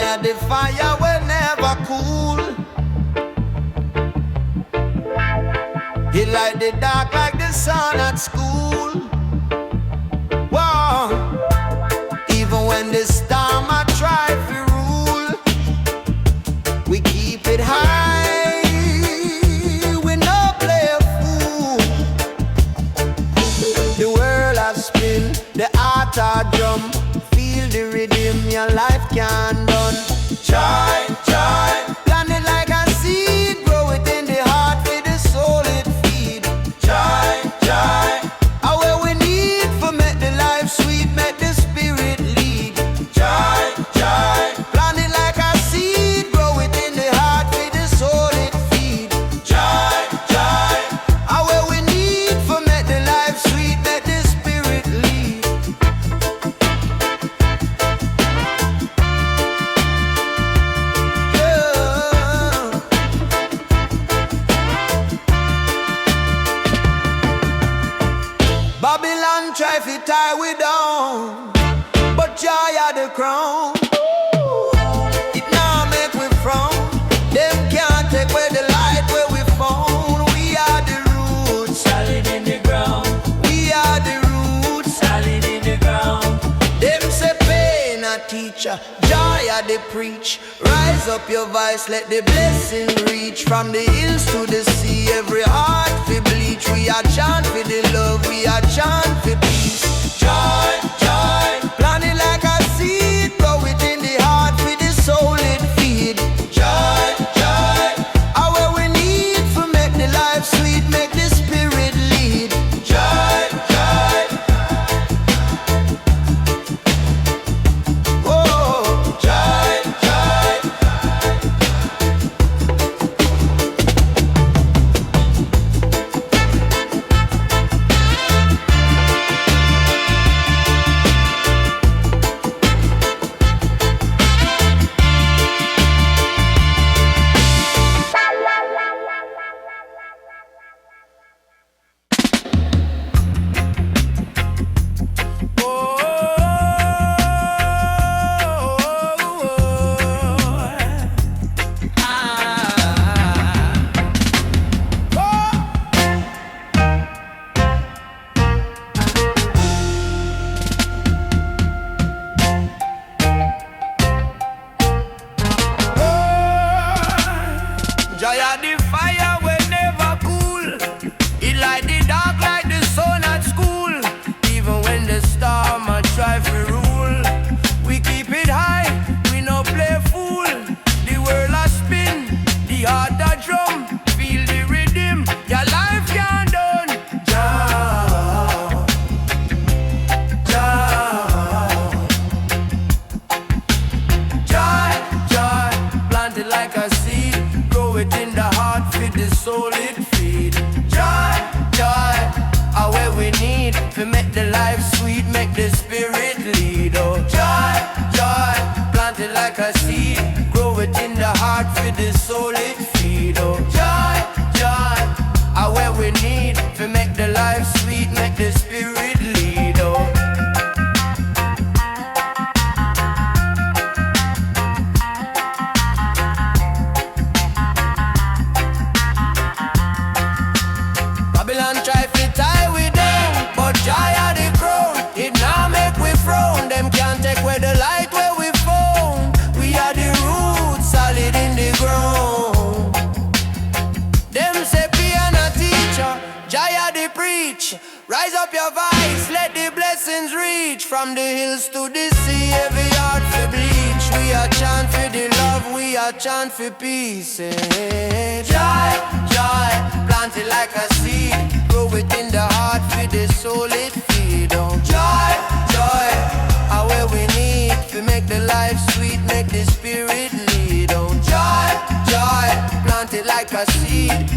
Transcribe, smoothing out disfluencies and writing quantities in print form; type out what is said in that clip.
Joy of the fire will never cool. He light the dark like the sun at school. Whoa. Even when the storm I try to rule, we keep it high, we no play a fool. The world has spin, the heart a drum. Feel the rhythm, your life can done. Joy, joy, plant it like a seed, grow it in the heart for the soul it feed. Joy, joy, how we need for make the life sweet, make the spirit lead. Joy, joy, plant it like a seed, grow it in the heart for the soul it feed. Joy, joy, how we need for make the life sweet, make the spirit lead. Babylon try to tie we down, but joy are the crown. It now make we frown. Them can't take away the light where we found. We are the roots, solid in the ground. We are the roots, solid in the ground. Them say pain a teacher, joy a the preach. Rise up your voice, let the blessing reach. From the hills to the sea, every heart fi bleach. We are chant for the love, we are chant for peace. Joy, joy, plant it like a seed, grow it in the heart for the soul it feed. Joy, joy, how we need for make the life sweet, make the spirit lead. Joy, joy, oh, joy, joy. Joy of the fire will never cool. It light the dark like the sun at school. Even when the storm a try to rule, we keep it high, we no play fool. The world a spin, the heart a drum. Feel the rhythm, your life can done. Joy, joy, joy, joy, planted like a seed. Grow it in the heart, feed the soul it feed. Joy, joy, how we need to make the life sweet, make the spirit lead. Oh, joy, joy, plant it like a seed. Grow it in the heart, feed the soul it feed. Oh, joy, joy, how we need to make the life sweet, make the spirit lead. Oh. Babylon try to tie we down, but joy of the crown. It now make we frown. Them can't take away the light where we found. We are the roots, solid in the ground. Them say piano teacher, joy of the preach. Rise up your voice, let the blessings reach. From the hills to the sea, every heart for bleach. We are chant for the love, we are chant for peace. Joy, joy, planted like a seed. Grow it in the heart for the soul it feed on. Joy, joy, how we need to make the life sweet, make the spirit lead on. Joy, joy, planted like a seed.